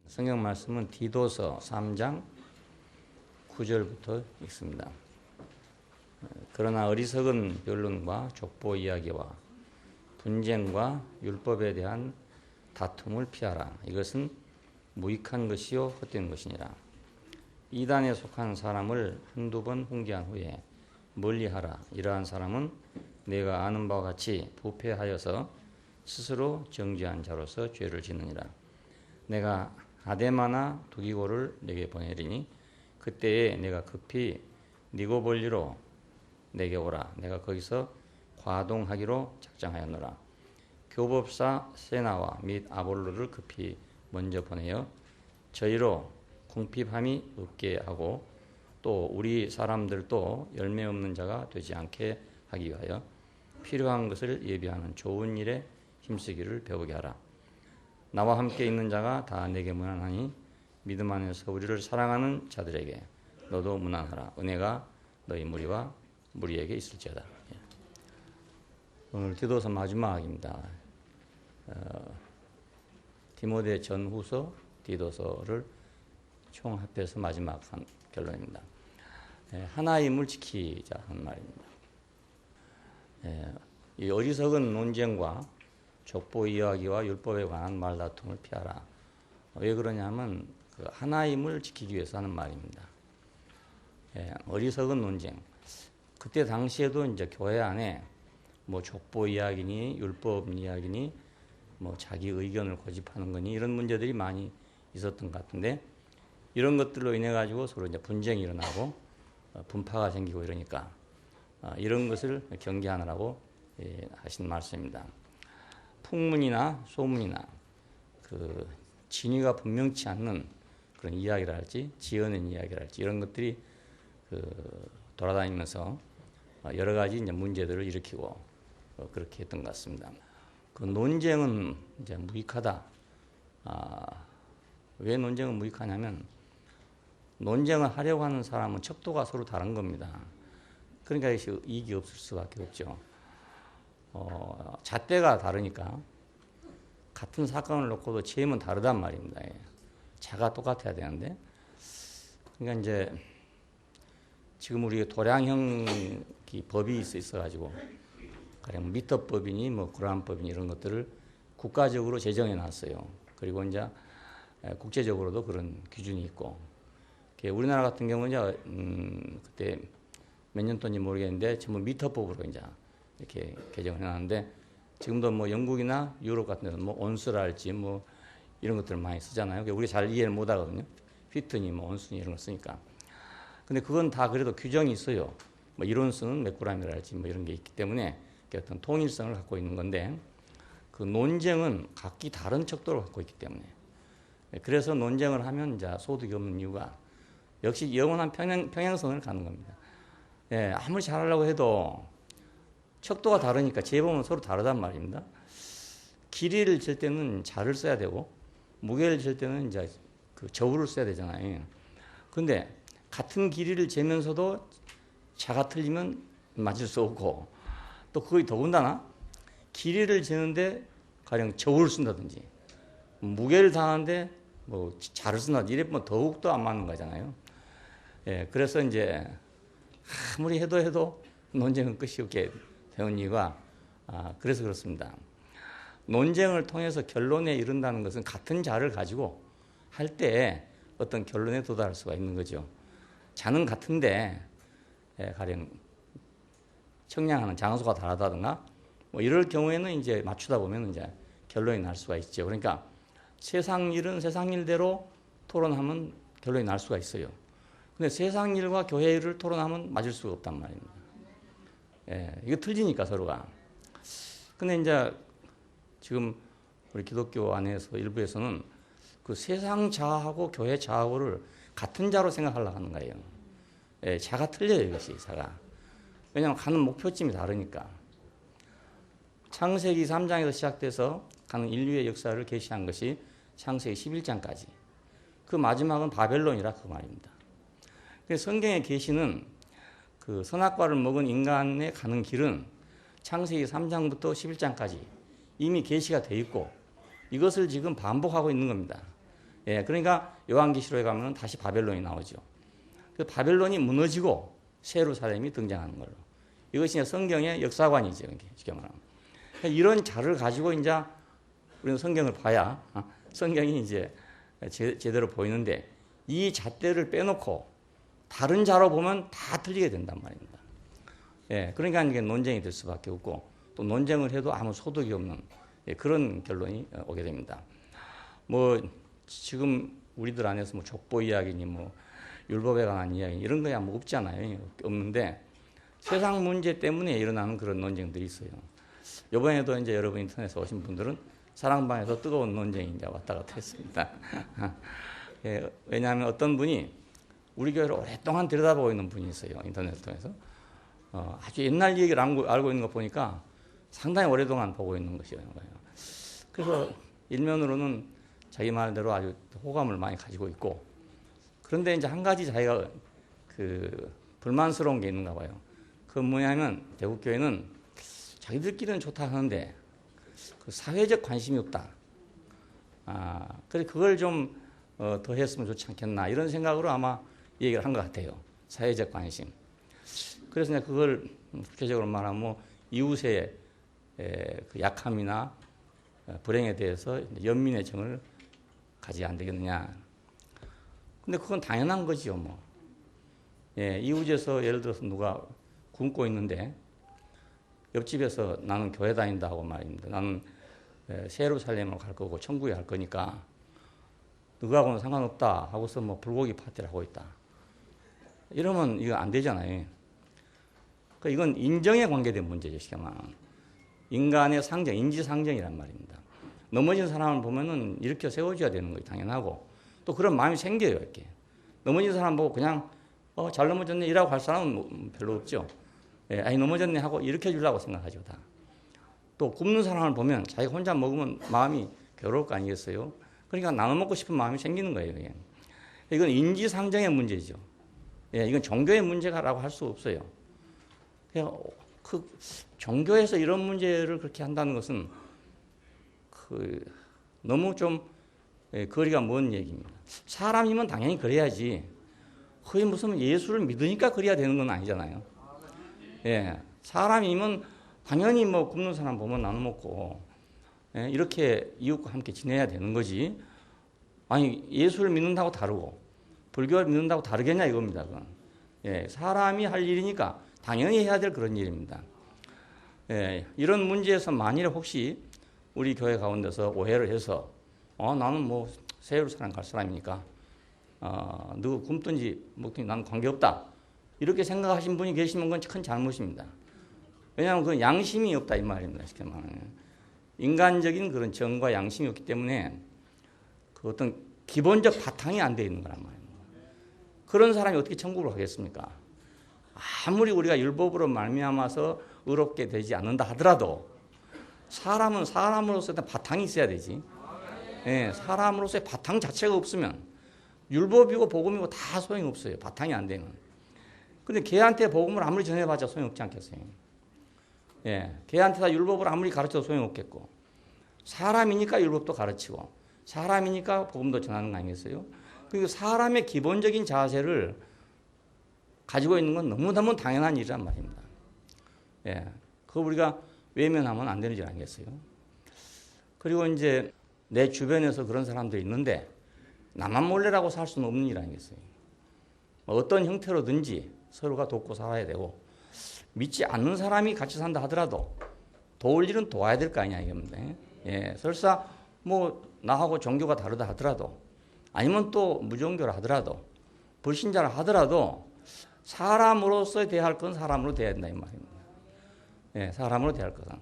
성경 말씀은 디도서 3장 9절부터 읽습니다. 그러나 어리석은 변론과 족보 이야기와 분쟁과 율법에 대한 다툼을 피하라. 이것은 무익한 것이요 헛된 것이니라. 이단에 속한 사람을 한두 번 훈계한 후에 멀리하라. 이러한 사람은 내가 아는 바와 같이 부패하여서 스스로 정죄한 자로서 죄를 짓느니라. 내가 아데마나 두기고를 내게 보내리니 그때에 내가 급히 니고볼리로 내게 오라. 내가 거기서 과동하기로 작정하였노라. 교법사 세나와 및 아볼로를 급히 먼저 보내어 저희로 궁핍함이 없게 하고 또 우리 사람들도 열매 없는 자가 되지 않게 하기 위하여 필요한 것을 예비하는 좋은 일에 힘쓰기를 배우게 하라. 나와 함께 있는 자가 다 내게 무난하니 믿음 안에서 우리를 사랑하는 자들에게 너도 무난하라. 은혜가 너희 무리와 무리에게 있을지어다. 오늘 디도서 마지막입니다. 디모데 전후서 디도서를 총합해서 마지막 결론입니다. 하나님을 지키자 하는 말입니다. 이 어리석은 논쟁과 족보 이야기와 율법에 관한 말다툼을 피하라. 왜 그러냐면 그 하나님을 지키기 위해서 하는 말입니다. 어리석은 논쟁. 그때 당시에도 이제 교회 안에 뭐 족보 이야기니 율법 이야기니 뭐 자기 의견을 고집하는 거니 이런 문제들이 많이 있었던 것 같은데 이런 것들로 인해 가지고 서로 이제 분쟁이 일어나고 분파가 생기고 이러니까 이런 것을 경계하느라고 하신 말씀입니다. 풍문이나 소문이나 그 진위가 분명치 않는 그런 이야기랄지 지어낸 이야기랄지 이런 것들이 돌아다니면서 여러 가지 이제 문제들을 일으키고 그렇게 했던 것 같습니다. 그 논쟁은 이제 무익하다. 왜 논쟁은 무익하냐면 논쟁을 하려고 하는 사람은 척도가 서로 다른 겁니다. 그러니까 이익이 없을 수밖에 없죠. 잣대가 다르니까 같은 사건을 놓고도 죄임은 다르단 말입니다. 자가 똑같아야 되는데 그러니까 이제 지금 우리 도량형 법이 있어가지고 가령 미터법이니 뭐 그람법이니 이런 것들을 국가적으로 제정해 놨어요. 그리고 이제 국제적으로도 그런 기준이 있고 우리나라 같은 경우는 그때 몇 년 동인지 모르겠는데 전부 미터법으로 이제 이렇게 개정을 해놨는데 지금도 뭐 영국이나 유럽 같은 데는 뭐 온수랄지 뭐 이런 것들을 많이 쓰잖아요. 우리 잘 이해를 못 하거든요. 피트니 뭐 온수니 이런 거 쓰니까. 근데 그건 다 그래도 규정이 있어요. 뭐 이론수는 몇 그램이랄지 뭐 이런 게 있기 때문에 어떤 통일성을 갖고 있는 건데 그 논쟁은 각기 다른 척도를 갖고 있기 때문에 그래서 논쟁을 하면 이제 소득이 없는 이유가 역시 영원한 평행선을 가는 겁니다. 아무리 잘하려고 해도 척도가 다르니까 재범은 서로 다르단 말입니다. 길이를 잴 때는 자를 써야 되고 무게를 잴 때는 이제 그 저울을 써야 되잖아요. 근데 같은 길이를 재면서도 자가 틀리면 맞을 수 없고 또 거의 더군다나 길이를 재는데 가령 저울을 쓴다든지 무게를 다하는데 뭐 자를 쓴다든지 이래면 더욱더 안 맞는 거잖아요. 그래서 이제 아무리 해도 논쟁은 끝이 없게 되는 이유가 그래서 그렇습니다. 논쟁을 통해서 결론에 이른다는 것은 같은 자를 가지고 할 때 어떤 결론에 도달할 수가 있는 거죠. 자는 같은데 가령 청량하는 장소가 다르다든가 뭐 이럴 경우에는 이제 맞추다 보면 이제 결론이 날 수가 있죠. 그러니까 세상 일은 세상 일대로 토론하면 결론이 날 수가 있어요. 근데 세상 일과 교회 일을 토론하면 맞을 수가 없단 말입니다. 이거 틀리니까 서로가. 근데 이제 지금 우리 기독교 안에서 일부에서는 그 세상 자하고 교회 자하고를 같은 자로 생각하려고 하는 거예요. 자가 틀려요, 이것이 자가. 왜냐하면 가는 목표점이 다르니까. 창세기 3장에서 시작돼서 가는 인류의 역사를 계시한 것이 창세기 11장까지. 그 마지막은 바벨론이라 그 말입니다. 그래서 성경의 계시는 그 선악과를 먹은 인간의 가는 길은 창세기 3장부터 11장까지 이미 계시가 돼 있고 이것을 지금 반복하고 있는 겁니다. 예, 그러니까 요한계시록에 가면 다시 바벨론이 나오죠. 그 바벨론이 무너지고 새 예루살렘이 등장하는 걸로. 이것이 성경의 역사관이죠. 쉽게 말하면. 이런 자를 가지고 이제 우리는 성경을 봐야 성경이 이제 제대로 보이는데 이 잣대를 빼놓고 다른 자로 보면 다 틀리게 된단 말입니다. 예, 그러니까 이게 논쟁이 될 수밖에 없고 또 논쟁을 해도 아무 소득이 없는 그런 결론이 오게 됩니다. 뭐 지금 우리들 안에서 뭐 족보 이야기니 뭐 율법에 관한 이야기 이런 거야 뭐 없잖아요. 없는데 세상 문제 때문에 일어나는 그런 논쟁들이 있어요. 이번에도 이제 여러분 인터넷에 오신 분들은 사랑방에서 뜨거운 논쟁이 이제 왔다 갔다 했습니다. 예, 왜냐하면 어떤 분이 우리 교회를 오랫동안 들여다보고 있는 분이 있어요. 인터넷을 통해서. 아주 옛날 얘기를 알고 있는 거 보니까 상당히 오랫동안 보고 있는 것이에요. 그래서 일면으로는 자기 말대로 아주 호감을 많이 가지고 있고 그런데 이제 한 가지 자기가 그 불만스러운 게 있는가 봐요. 그 뭐냐면 대국교회는 자기들끼리는 좋다 하는데 그 사회적 관심이 없다. 그래 그걸 좀 더 했으면 좋지 않겠나 이런 생각으로 아마 얘기를 한 것 같아요. 사회적 관심. 그래서 이제 그걸 구체적으로 말하면 뭐 이웃의 그 약함이나 불행에 대해서 연민의 정을 가지 안 되겠느냐. 근데 그건 당연한 거지요, 뭐. 예, 이웃에서 예를 들어서 누가 굶고 있는데 옆집에서 나는 교회 다닌다 하고 말입니다. 나는 새 예루살렘으로 갈 거고 천국에 갈 거니까 누구하고는 상관없다 하고서 뭐 불고기 파티를 하고 있다. 이러면 이거 안 되잖아요. 그러니까 이건 인정에 관계된 문제죠, 쉽게 말하면. 인간의 상정, 인지상정이란 말입니다. 넘어진 사람을 보면은 일으켜 세워줘야 되는 거예요, 당연하고. 또 그런 마음이 생겨요, 이렇게. 넘어진 사람 보고 그냥, 잘 넘어졌네, 이라고 할 사람은 별로 없죠. 예, 아니, 넘어졌네 하고 일으켜 주려고 생각하죠, 다. 또 굶는 사람을 보면 자기가 혼자 먹으면 마음이 괴로울 거 아니겠어요? 그러니까 나눠 먹고 싶은 마음이 생기는 거예요, 이게. 이건 인지상정의 문제죠. 예, 이건 종교의 문제라고 할 수 없어요. 그 종교에서 이런 문제를 그렇게 한다는 것은 너무 좀 거리가 먼 얘기입니다. 사람이면 당연히 그래야지. 거의 무슨 예수를 믿으니까 그래야 되는 건 아니잖아요. 예, 사람이면 당연히 뭐 굶는 사람 보면 나눠 먹고 이렇게 이웃과 함께 지내야 되는 거지. 아니 예수를 믿는다고 다르고 불교를 믿는다고 다르겠냐 이겁니다. 그건. 예, 사람이 할 일이니까 당연히 해야 될 그런 일입니다. 예, 이런 문제에서 만일에 혹시 우리 교회 가운데서 오해를 해서 나는 뭐 새 예루살렘 갈 사람이니까 누구 굶든지 먹든지 나는 관계없다 이렇게 생각하신 분이 계시면 그건 큰 잘못입니다. 왜냐하면 그건 양심이 없다 이 말입니다. 쉽게 말하면 인간적인 그런 정과 양심이 없기 때문에 그 어떤 기본적 바탕이 안 돼 있는 거란 말입니다. 그런 사람이 어떻게 천국으로 가겠습니까? 아무리 우리가 율법으로 말미암아서 의롭게 되지 않는다 하더라도 사람은 사람으로서 일단 바탕이 있어야 되지. 예, 사람으로서의 바탕 자체가 없으면 율법이고 복음이고 다 소용이 없어요. 바탕이 안 되면. 근데 걔한테 복음을 아무리 전해봤자 소용없지 않겠어요. 예, 걔한테 다 율법을 아무리 가르쳐도 소용없겠고 사람이니까 율법도 가르치고 사람이니까 복음도 전하는 거 아니겠어요? 그리고 사람의 기본적인 자세를 가지고 있는 건 너무너무 당연한 일이란 말입니다. 예, 그거 우리가 외면하면 안 되는 일 아니겠어요? 그리고 이제 내 주변에서 그런 사람들이 있는데 나만 몰래라고 살 수는 없는 일 아니겠어요? 어떤 형태로든지 서로가 돕고 살아야 되고 믿지 않는 사람이 같이 산다 하더라도 도울 일은 도와야 될 거 아니냐 이겁니다. 예, 설사 뭐 나하고 종교가 다르다 하더라도 아니면 또 무종교라 하더라도 불신자라 하더라도 사람으로서 대할 건 사람으로 대해야 된다 이 말입니다. 예, 사람으로 대할 거다.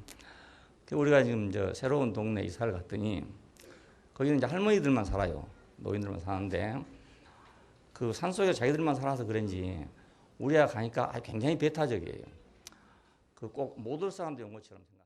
우리가 지금 새로운 동네 이사를 갔더니 거기는 이제 할머니들만 살아요. 노인들만 사는데 그 산속에 자기들만 살아서 그런지 우리가 가니까 굉장히 배타적이에요. 그 꼭 못 올 사람도 온 것처럼 생각.